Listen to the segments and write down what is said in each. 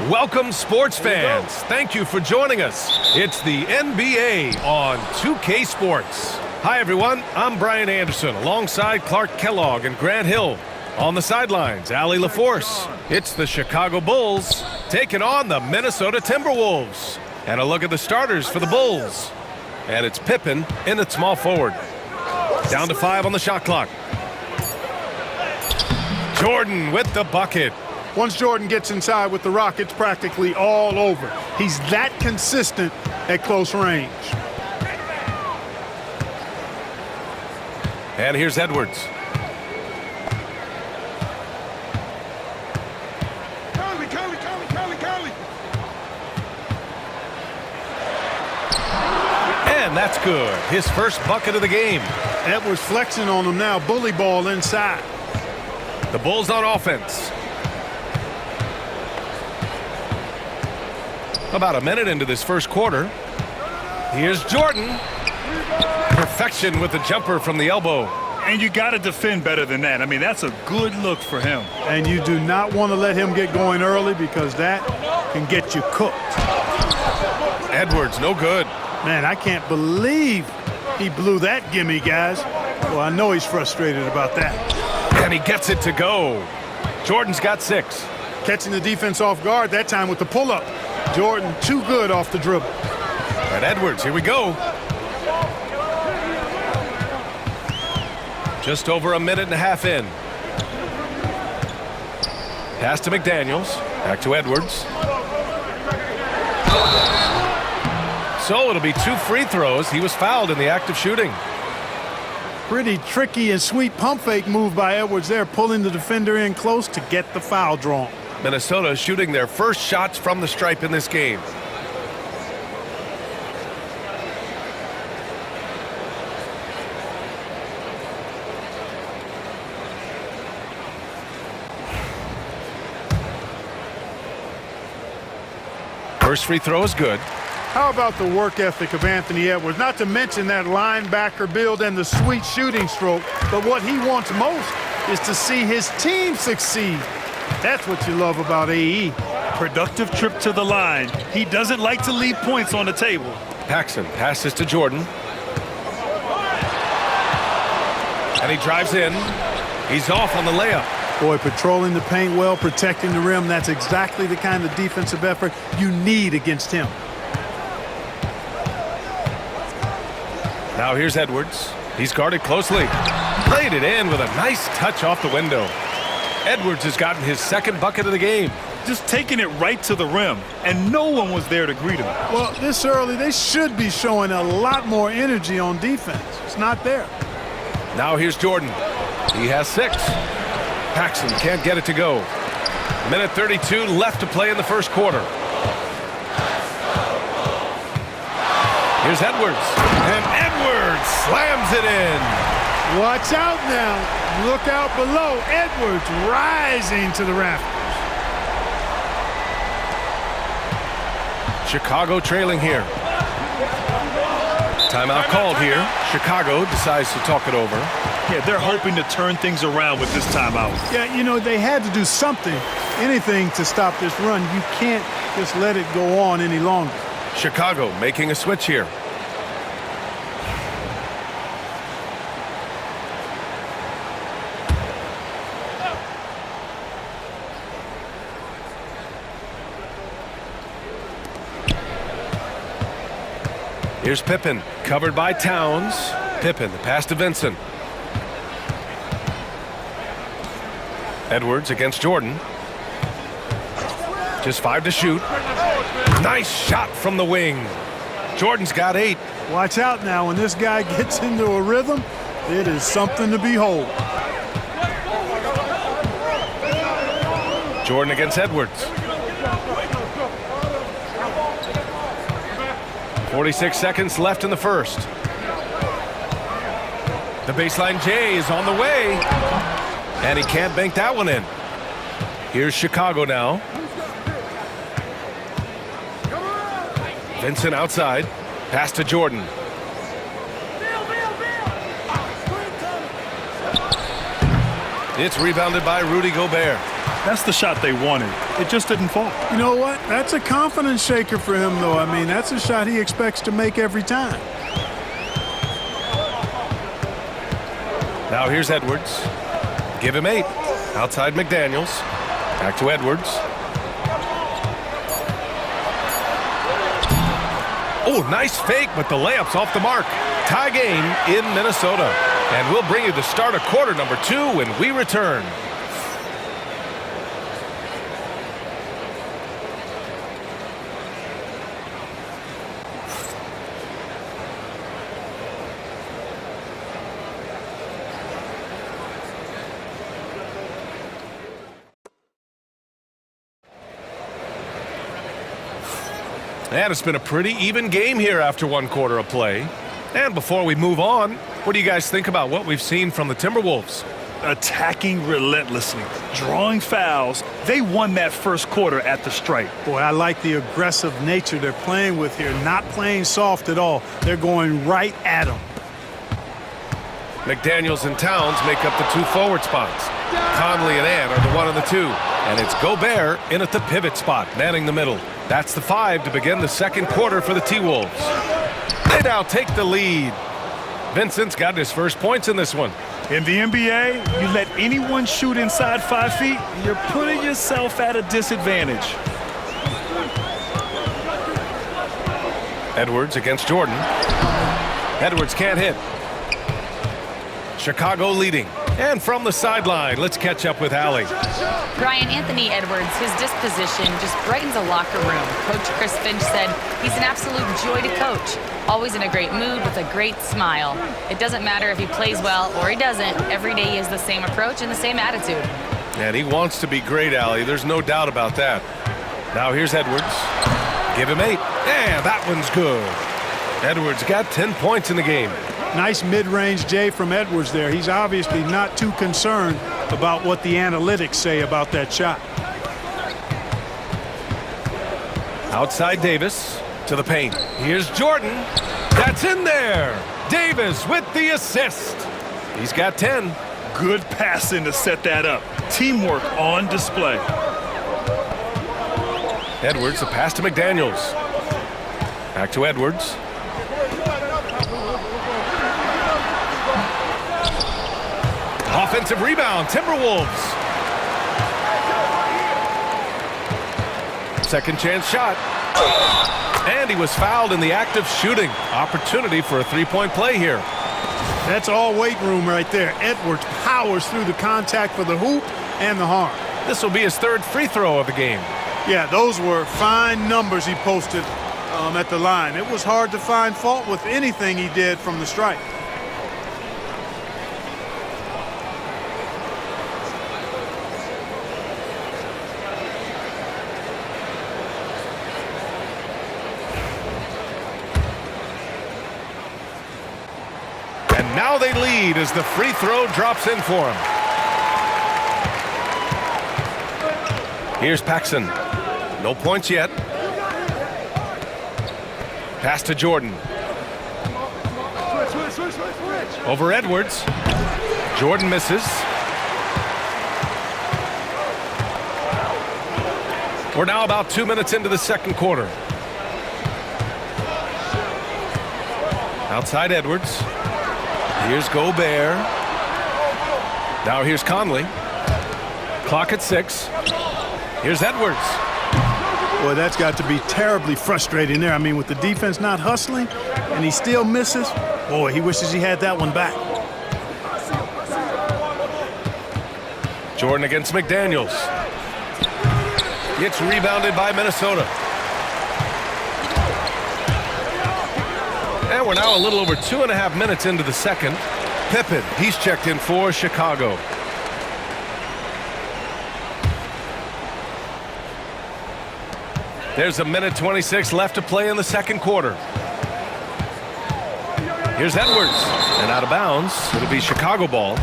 Welcome, sports fans. Thank you for joining us. It's the NBA on 2K Sports. Hi, everyone. I'm Brian Anderson alongside Clark Kellogg and Grant Hill. On the sidelines, Allie LaForce. It's the Chicago Bulls taking on the Minnesota Timberwolves. And a look at the starters for the Bulls. And it's Pippen in at small forward. Down to 5 on the shot clock. Jordan with the bucket. Once Jordan gets inside with the rock, it's practically all over. He's that consistent at close range. And here's Edwards. And that's good. His first bucket of the game. Edwards flexing on him now. Bully ball inside. The Bulls on offense. About a minute into this first quarter. Here's Jordan. Perfection with the jumper from the elbow. And you got to defend better than that. I mean, that's a good look for him. And you do not want to let him get going early because that can get you cooked. Edwards, no good. Man, I can't believe he blew that gimme, guys. Well, I know he's frustrated about that. And he gets it to go. Jordan's got 6. Catching the defense off guard that time with the pull-up. Jordan too good off the dribble. And Edwards, here we go. Just over a minute and a half in. Pass to McDaniels. Back to Edwards. So it'll be 2 free throws. He was fouled in the act of shooting. Pretty tricky and sweet pump fake move by Edwards there, pulling the defender in close to get the foul drawn. Minnesota shooting their first shots from the stripe in this game. First free throw is good. How about the work ethic of Anthony Edwards? Not to mention that linebacker build and the sweet shooting stroke, but what he wants most is to see his team succeed. That's what you love about AE. Productive trip to the line. He doesn't like to leave points on the table. Paxson passes to Jordan. And he drives in. He's off on the layup. Boy, patrolling the paint well, protecting the rim. That's exactly the kind of defensive effort you need against him. Now here's Edwards. He's guarded closely. Played it in with a nice touch off the window. Edwards has gotten his second bucket of the game. Just taking it right to the rim, and no one was there to greet him. Well, this early, they should be showing a lot more energy on defense. It's not there. Now here's Jordan. He has 6. Paxson can't get it to go. Minute 32 left to play in the first quarter. Here's Edwards. And Edwards slams it in. Watch out now. Look out below. Edwards rising to the rafters. Chicago trailing here. Timeout called here. Chicago decides to talk it over. Yeah, they're hoping to turn things around with this timeout. Yeah, you know, they had to do something, anything to stop this run. You can't just let it go on any longer. Chicago making a switch here. Here's Pippen, covered by Towns. Pippen, the pass to Vincent. Edwards against Jordan. Just 5 to shoot. Nice shot from the wing. Jordan's got 8. Watch out now. When this guy gets into a rhythm, it is something to behold. Jordan against Edwards. 46 seconds left in the first. The baseline J is on the way. And he can't bank that one in. Here's Chicago now. Vincent outside. Pass to Jordan. It's rebounded by Rudy Gobert. That's the shot they wanted. It just didn't fall. You know what? That's a confidence shaker for him, though. I mean, that's a shot he expects to make every time. Now here's Edwards. Give him 8. Outside McDaniels. Back to Edwards. Oh, nice fake, but the layup's off the mark. Tie game in Minnesota. And we'll bring you the start of quarter number 2 when we return. And it's been a pretty even game here after 1 quarter of play. And before we move on, what do you guys think about what we've seen from the Timberwolves? Attacking relentlessly, drawing fouls. They won that first quarter at the stripe. Boy, I like the aggressive nature they're playing with here. Not playing soft at all. They're going right at them. McDaniels and Towns make up the 2 forward spots. Conley and Ant are the 1 and the 2. And it's Gobert in at the pivot spot, manning the middle. That's the 5 to begin the second quarter for the T-Wolves. They now take the lead. Vincent's got his first points in this one. In the NBA, you let anyone shoot inside 5 feet, you're putting yourself at a disadvantage. Edwards against Jordan. Edwards can't hit. Chicago leading. And from the sideline, let's catch up with Allie. Brian, Anthony Edwards, his disposition just brightens a locker room. Coach Chris Finch said he's an absolute joy to coach. Always in a great mood with a great smile. It doesn't matter if he plays well or he doesn't. Every day he has the same approach and the same attitude. And he wants to be great, Allie. There's no doubt about that. Now here's Edwards. Give him 8. And that one's good. Edwards got 10 points in the game. Nice mid-range J from Edwards there. He's obviously not too concerned about what the analytics say about that shot. Outside Davis to the paint. Here's Jordan. That's in there. Davis with the assist. He's got 10. Good passing to set that up. Teamwork on display. Edwards, a pass to McDaniels. Back to Edwards. Offensive rebound, Timberwolves. Second chance shot. And he was fouled in the act of shooting. Opportunity for a 3-point play here. That's all weight room right there. Edwards powers through the contact for the hoop and the harm. This will be his 3rd free throw of the game. Yeah, those were fine numbers he posted at the line. It was hard to find fault with anything he did from the stripe. Now they lead as the free throw drops in for him. Here's Paxson. No points yet. Pass to Jordan. Over Edwards. Jordan misses. We're now about 2 minutes into the second quarter. Outside Edwards. Here's Gobert. Now here's Conley. Clock at 6. Here's Edwards. Boy, that's got to be terribly frustrating there. I mean, with the defense not hustling and he still misses, boy, he wishes he had that one back. Jordan against McDaniels. Gets rebounded by Minnesota. And we're now a little over 2.5 minutes into the second. Pippen, he's checked in for Chicago. There's 1:26 left to play in the second quarter. Here's Edwards. And out of bounds. It'll be Chicago ball.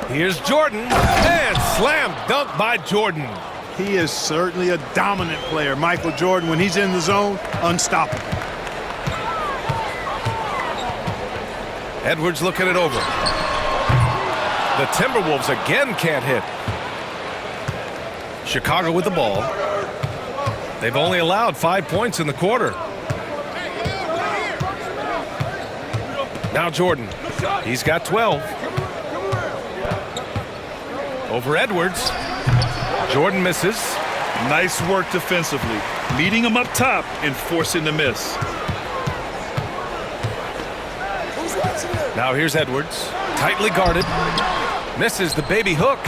Here's Jordan. And slam dunk by Jordan. He is certainly a dominant player. Michael Jordan, when he's in the zone, unstoppable. Edwards looking it over. The Timberwolves again can't hit. Chicago with the ball. They've only allowed 5 points in the quarter. Now Jordan. He's got 12. Over Edwards. Jordan misses. Nice work defensively, leading him up top and forcing the miss. Now here's Edwards. Tightly guarded. Misses the baby hook.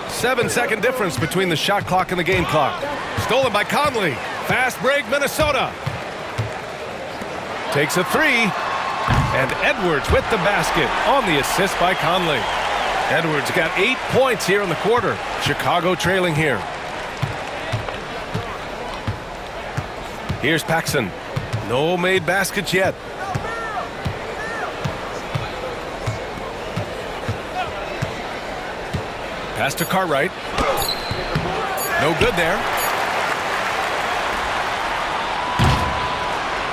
7-second difference between the shot clock and the game clock. Stolen by Conley. Fast break, Minnesota. Takes a three. And Edwards with the basket on the assist by Conley. Edwards got 8 points here in the quarter. Chicago trailing here. Here's Paxson. No made baskets yet. Pass to Cartwright. No good there.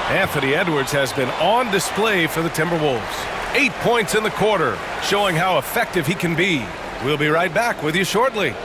Anthony Edwards has been on display for the Timberwolves. 8 points in the quarter, showing how effective he can be. We'll be right back with you shortly.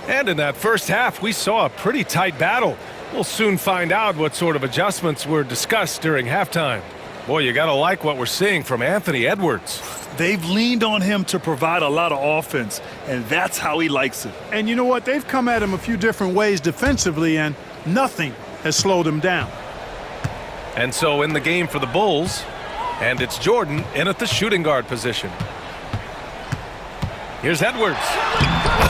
And in that first half, we saw a pretty tight battle. We'll soon find out what sort of adjustments were discussed during halftime. Boy, you gotta like what we're seeing from Anthony Edwards. They've leaned on him to provide a lot of offense, and that's how he likes it. And you know what? They've come at him a few different ways defensively, and nothing has slowed him down. And so in the game for the Bulls, and it's Jordan in at the shooting guard position. Here's Edwards.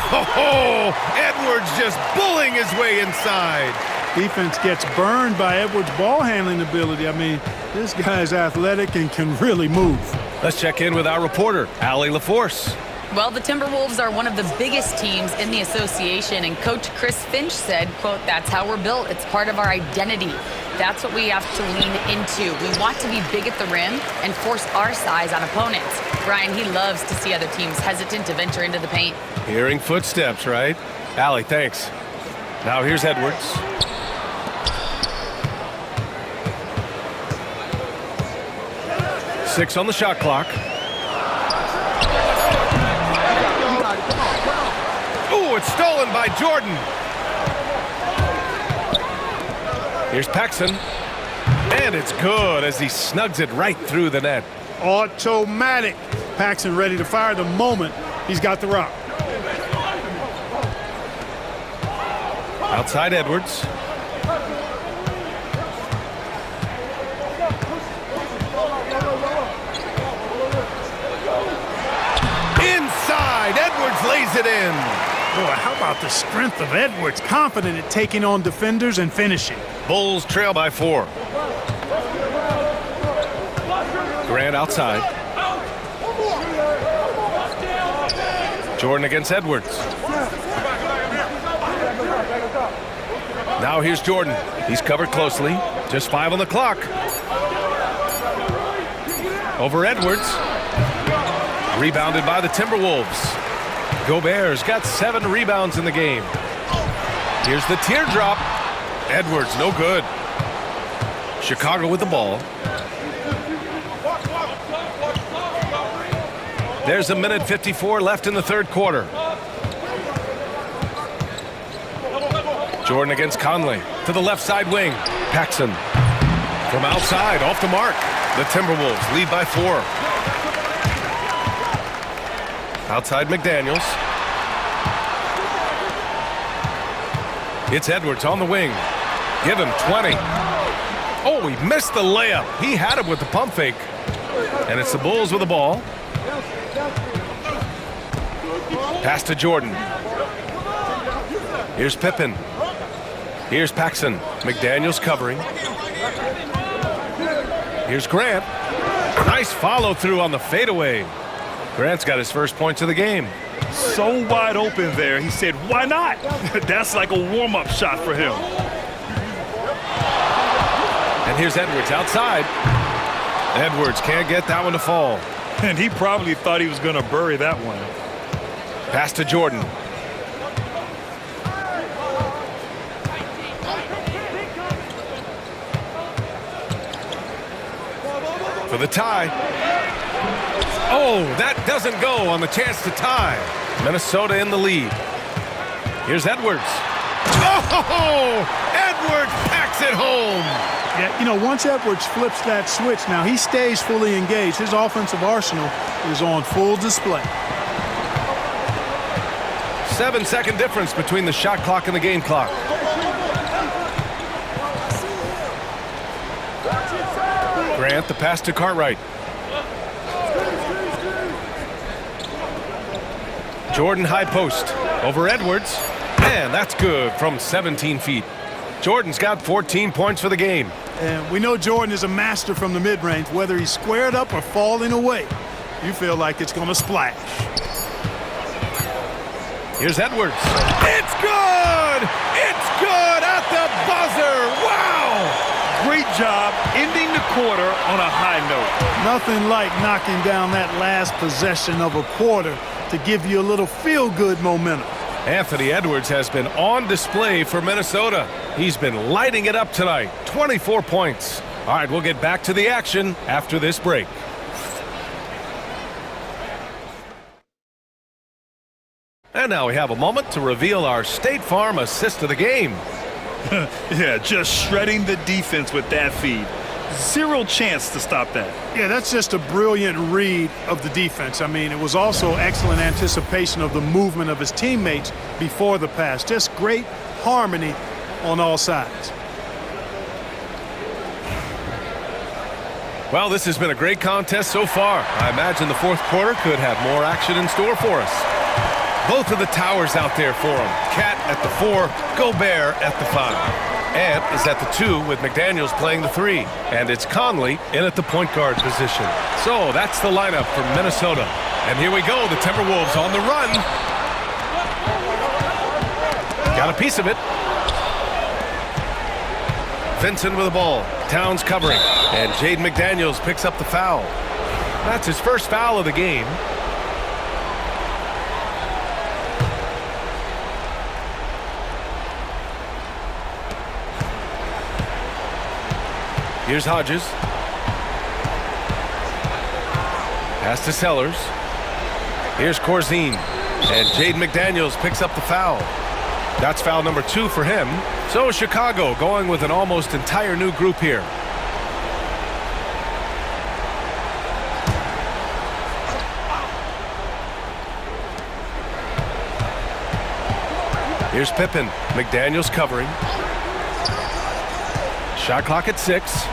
Oh, Edwards just bullying his way inside. Defense gets burned by Edwards' ball handling ability. I mean, this guy's athletic and can really move. Let's check in with our reporter, Allie LaForce. Well, the Timberwolves are one of the biggest teams in the association, and Coach Chris Finch said, quote, "That's how we're built. It's part of our identity. That's what we have to lean into. We want to be big at the rim and force our size on opponents." Brian, he loves to see other teams hesitant to venture into the paint. Hearing footsteps, right? Allie, thanks. Now here's Edwards. Six on the shot clock. Ooh, it's stolen by Jordan. Here's Paxson. And it's good as he snugs it right through the net. Automatic. Paxson ready to fire the moment he's got the rock. Outside Edwards. Inside, Edwards lays it in. Boy, how about the strength of Edwards? Confident at taking on defenders and finishing. Bulls trail by 4. Grant outside. Jordan against Edwards. Now here's Jordan. He's covered closely. Just 5 on the clock. Over Edwards. Rebounded by the Timberwolves. Gobert's got 7 rebounds in the game. Here's the teardrop. Edwards, no good. Chicago with the ball. There's 1:54 left in the third quarter. Jordan against Conley. To the left side wing. Paxson. From outside, off the mark. The Timberwolves lead by 4. Outside McDaniels. It's Edwards on the wing. Give him 20. Oh, he missed the layup. He had him with the pump fake. And it's the Bulls with the ball. Pass to Jordan. Here's Pippen. Here's Paxson. McDaniels covering. Here's Grant. Nice follow through on the fadeaway. Grant's got his first points of the game. So wide open there. He said, why not? That's like a warm-up shot for him. And here's Edwards outside. Edwards can't get that one to fall. And he probably thought he was going to bury that one. Pass to Jordan. For the tie. Oh, that doesn't go on the chance to tie. Minnesota in the lead. Here's Edwards. Oh, Edwards packs it home. Yeah, you know, once Edwards flips that switch, now he stays fully engaged. His offensive arsenal is on full display. 7-second difference between the shot clock and the game clock. Grant, the pass to Cartwright. Jordan high post over Edwards. And that's good from 17 feet. Jordan's got 14 points for the game. And we know Jordan is a master from the mid-range. Whether he's squared up or falling away, you feel like it's going to splash. Here's Edwards. It's good! It's good at the buzzer! Wow! Great job ending the quarter on a high note. Nothing like knocking down that last possession of a quarter to give you a little feel-good momentum. Anthony Edwards has been on display for Minnesota. He's been lighting it up tonight. 24 points. All right, we'll get back to the action after this break. And now we have a moment to reveal our State Farm assist of the game. Yeah, just shredding the defense with that feed. Zero chance to stop that. Yeah, that's just a brilliant read of the defense. I mean, it was also excellent anticipation of the movement of his teammates before the pass. Just great harmony on all sides. Well, this has been a great contest so far. I imagine the fourth quarter could have more action in store for us. Both of the towers out there for him. Cat at the 4, Gobert at the 5. Ant is at the 2 with McDaniels playing the 3. And it's Conley in at the point guard position. So that's the lineup for Minnesota. And here we go, the Timberwolves on the run. Got a piece of it. Vincent with the ball. Towns covering. And Jaden McDaniels picks up the foul. That's his first foul of the game. Here's Hodges. Pass to Sellers. Here's Corzine. And Jaden McDaniels picks up the foul. That's foul number 2 for him. So Chicago going with an almost entire new group here. Here's Pippen. McDaniels covering. Shot clock at 6.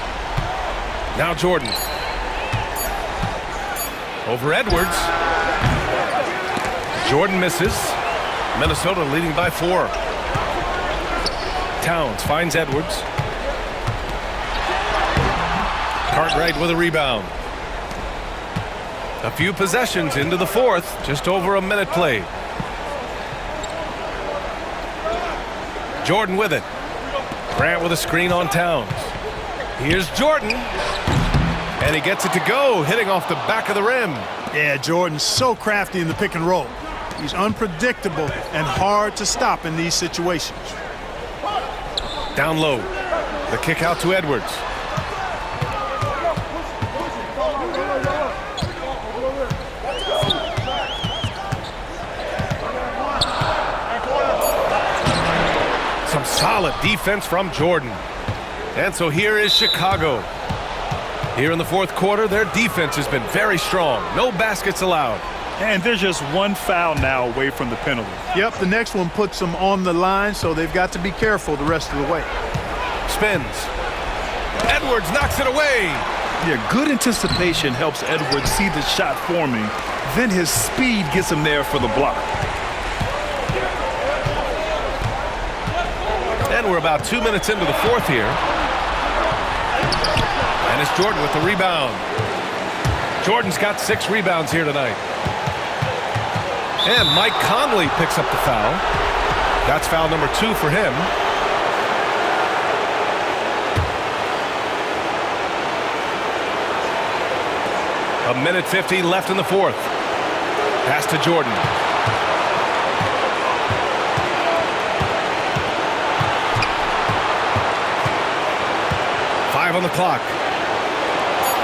Now Jordan. Over Edwards. Jordan misses. Minnesota leading by 4. Towns finds Edwards. Cartwright with a rebound. A few possessions into the fourth. Just over a minute played. Jordan with it. Grant with a screen on Towns. Here's Jordan. And he gets it to go, hitting off the back of the rim. Yeah, Jordan's so crafty in the pick and roll. He's unpredictable and hard to stop in these situations. Down low. The kick out to Edwards. Some solid defense from Jordan. And so here is Chicago. Here in the fourth quarter, their defense has been very strong. No baskets allowed. And they're just one foul now away from the penalty. Yep, the next one puts them on the line, so they've got to be careful the rest of the way. Spins. Edwards knocks it away. Yeah, good anticipation helps Edwards see the shot forming. Then his speed gets him there for the block. And we're about 2 minutes into the fourth here. And it's Jordan with the rebound. Jordan's got 6 rebounds here tonight. And Mike Conley picks up the foul. That's foul number 2 for him. A minute 15 left in the fourth. Pass to Jordan. On the clock.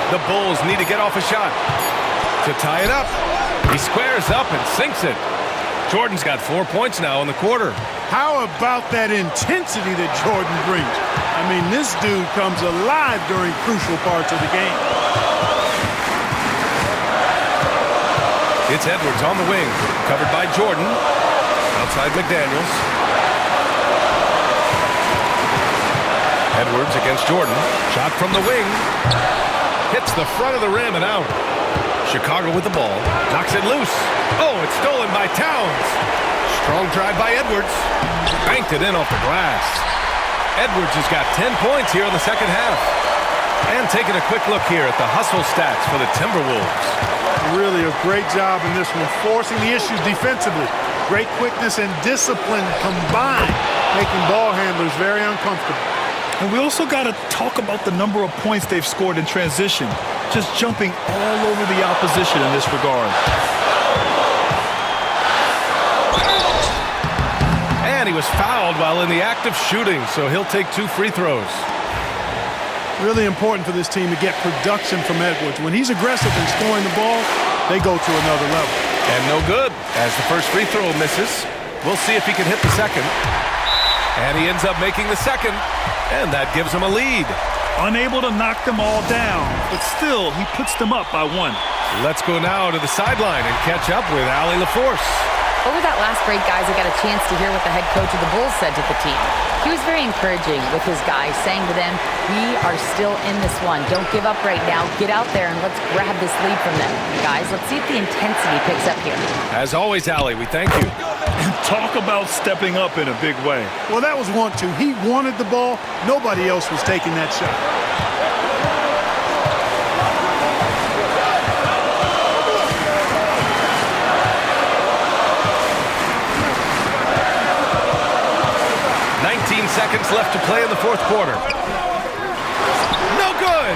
The Bulls need to get off a shot to tie it up. He squares up and sinks it. Jordan's got 4 points now in the quarter. How about that intensity that Jordan brings? I mean, this dude comes alive during crucial parts of the game. It's Edwards on the wing, covered by Jordan. Outside McDaniels. Edwards against Jordan. Shot from the wing. Hits the front of the rim and out. Chicago with the ball. Knocks it loose. Oh, it's stolen by Towns. Strong drive by Edwards. Banked it in off the glass. Edwards has got 10 points here in the second half. And taking a quick look here at the hustle stats for the Timberwolves. Really a great job in this one, forcing the issues defensively. Great quickness and discipline combined, making ball handlers very uncomfortable. And we also got to talk about the number of points they've scored in transition, just jumping all over the opposition in this regard. And he was fouled while in the act of shooting, so he'll take 2 free throws. Really important for this team to get production from Edwards. When he's aggressive in scoring the ball, they go to another level. And no good, as the first free throw misses. We'll see if he can hit the second. And he ends up making the second. And that gives him a lead. Unable to knock them all down, but still, he puts them up by 1. Let's go now to the sideline and catch up with Allie LaForce. Over that last break, guys, I got a chance to hear what the head coach of the Bulls said to the team. He was very encouraging with his guys, saying to them, we are still in this one. Don't give up right now. Get out there and let's grab this lead from them. Guys, let's see if the intensity picks up here. As always, Allie, we thank you. Talk about stepping up in a big way. Well, that was 1-2. He wanted the ball. Nobody else was taking that shot. Seconds left to play in the fourth quarter. No good.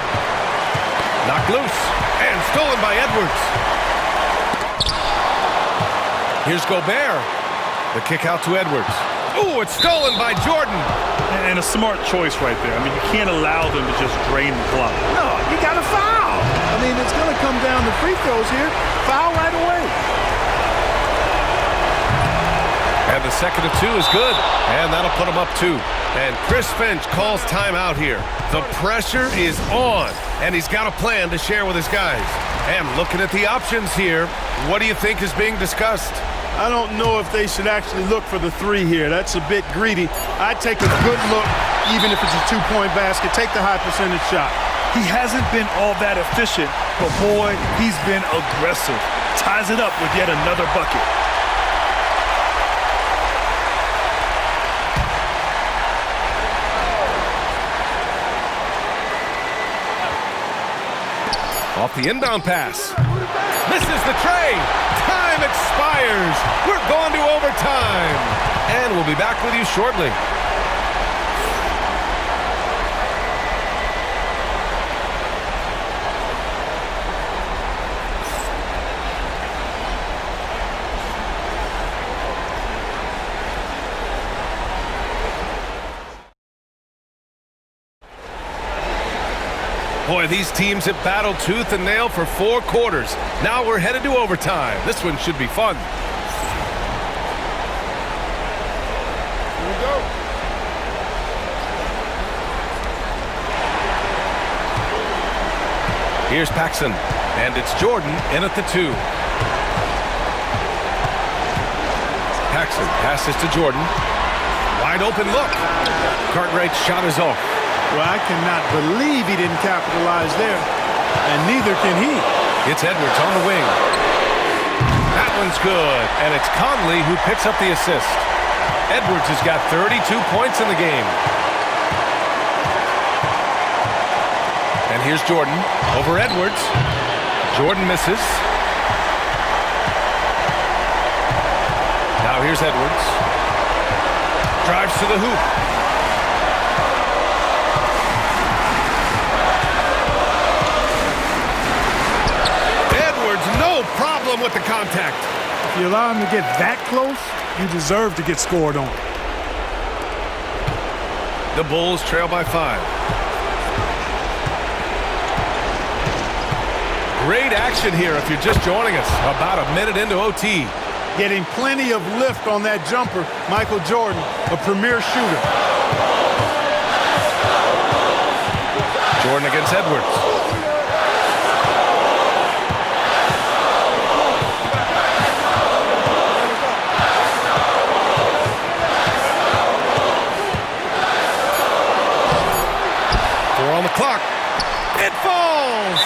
Knocked loose and stolen by Edwards. Here's Gobert. The kick out to Edwards. Ooh, it's stolen by Jordan. And a smart choice right there. I mean, you can't allow them to just drain the clock. No, you got to foul. I mean, it's going to come down to free throws here. Foul right away. And the second of 2 is good. And that'll put him up 2. And Chris Finch calls timeout here. The pressure is on. And he's got a plan to share with his guys. And looking at the options here, what do you think is being discussed? I don't know if they should actually look for the 3 here. That's a bit greedy. I'd take a good look, even if it's a 2-point basket. Take the high percentage shot. He hasn't been all that efficient, but boy, he's been aggressive. Ties it up with yet another bucket. Off the inbound pass. Misses the tray. Time expires. We're going to overtime. And we'll be back with you shortly. Boy, these teams have battled tooth and nail for 4 quarters. Now we're headed to overtime. This one should be fun. Here we go. Here's Paxson, and it's Jordan in at the 2. Paxson passes to Jordan. Wide open look. Cartwright's shot is off. Well, I cannot believe he didn't capitalize there, and neither can he. It's Edwards on the wing. That one's good, and it's Conley who picks up the assist. Edwards has got 32 points in the game. And here's Jordan over Edwards. Jordan misses. Now here's Edwards. Drives to the hoop. Edwards, no problem with the contact. If you allow him to get that close, you deserve to get scored on. The Bulls trail by 5. Great action here if you're just joining us. About a minute into OT. Getting plenty of lift on that jumper. Michael Jordan, a premier shooter. Jordan against Edwards. On the clock. It falls.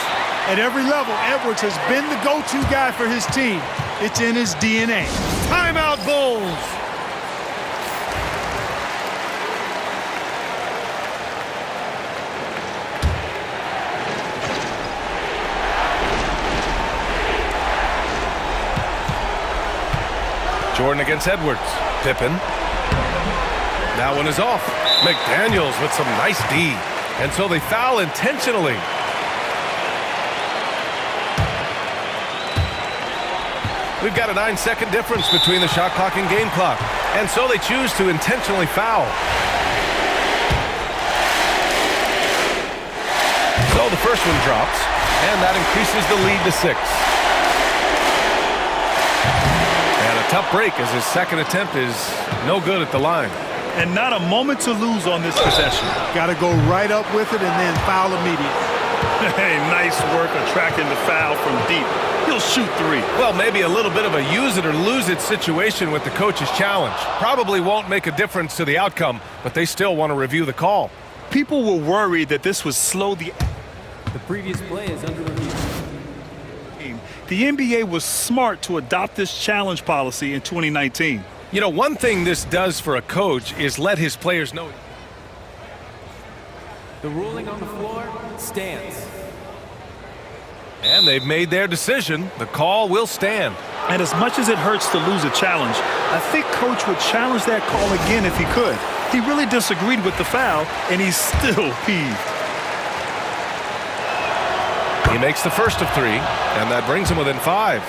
At every level, Edwards has been the go-to guy for his team. It's in his DNA. Timeout, Bulls. Jordan against Edwards. Pippen. That one is off. McDaniels with some nice D. And so they foul intentionally. We've got a 9-second difference between the shot clock and game clock. And so they choose to intentionally foul. So the first one drops, and that increases the lead to 6. And a tough break as his second attempt is no good at the line. And not a moment to lose on this possession. Got to go right up with it and then foul immediately. Hey, nice work attracting the foul from deep. He'll shoot 3. Well, maybe a little bit of a use it or lose it situation with the coach's challenge. Probably won't make a difference to the outcome, but they still want to review the call. People were worried that this would slow the previous play is under review. The NBA was smart to adopt this challenge policy in 2019. You know, one thing this does for a coach is let his players know. The ruling on the floor stands. And they've made their decision. The call will stand. And as much as it hurts to lose a challenge, I think Coach would challenge that call again if he could. He really disagreed with the foul, and he's still peeved. He makes the first of 3, and that brings him within 5.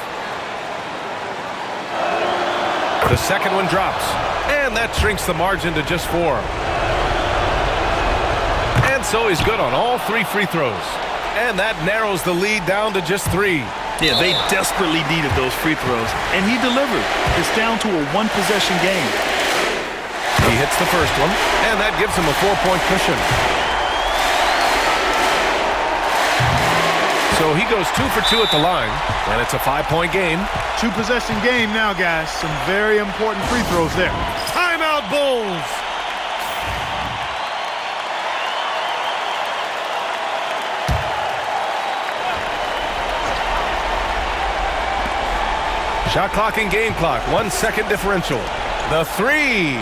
The second one drops, and that shrinks the margin to just 4. And so he's good on all 3 free throws. And that narrows the lead down to just 3. Yeah, they desperately needed those free throws, and he delivered. It's down to a 1-possession game. He hits the first one, and that gives him a 4-point cushion. So he goes 2 for 2 at the line, and it's a 5-point game. 2-possession game now, guys. Some very important free throws there. Timeout, Bulls. Shot clock and game clock, 1-second differential. The 3.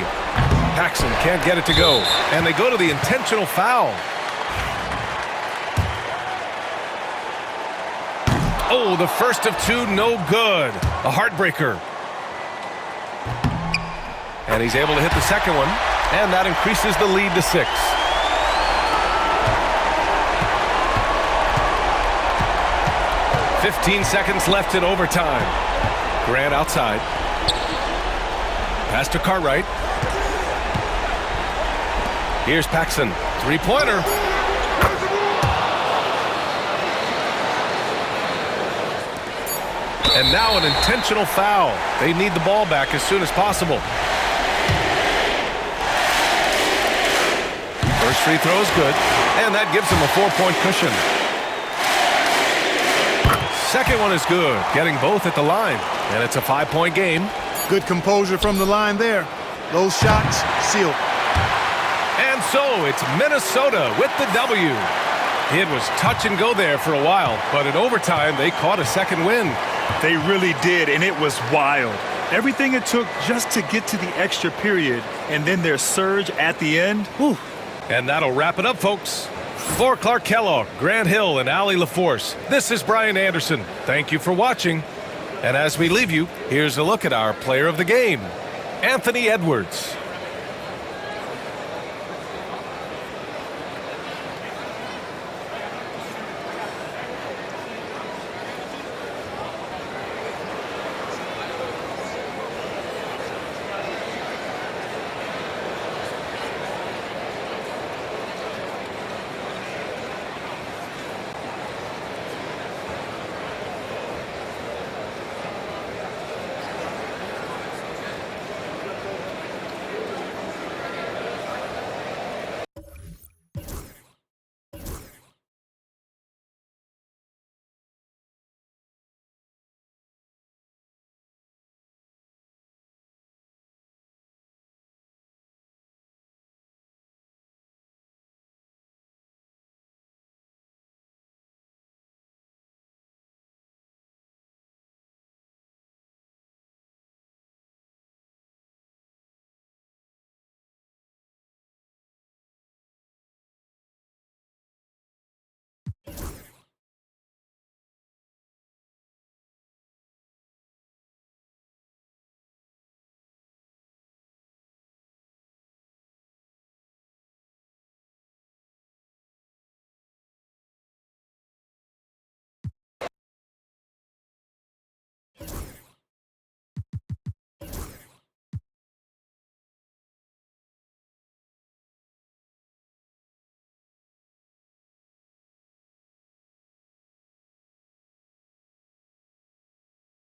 Paxson can't get it to go, and they go to the intentional foul. Oh, the first of 2, no good. A heartbreaker. And he's able to hit the second one, and that increases the lead to 6. "15 seconds left in overtime. Grant outside. Pass to Cartwright. Here's Paxson. 3-pointer. And now an intentional foul. They need the ball back as soon as possible. First free throw is good, and that gives them a 4-point cushion. Second one is good, getting both at the line, and it's a 5-point game. Good composure from the line there. Those shots sealed. And so it's Minnesota with the W. It was touch and go there for a while, but in overtime they caught a second win. They really did, and it was wild. Everything it took just to get to the extra period, and then their surge at the end. Whew. And that'll wrap it up, folks. For Clark Kellogg, Grant Hill, and Allie LaForce, this is Brian Anderson. Thank you for watching. And as we leave you, here's a look at our player of the game, Anthony Edwards.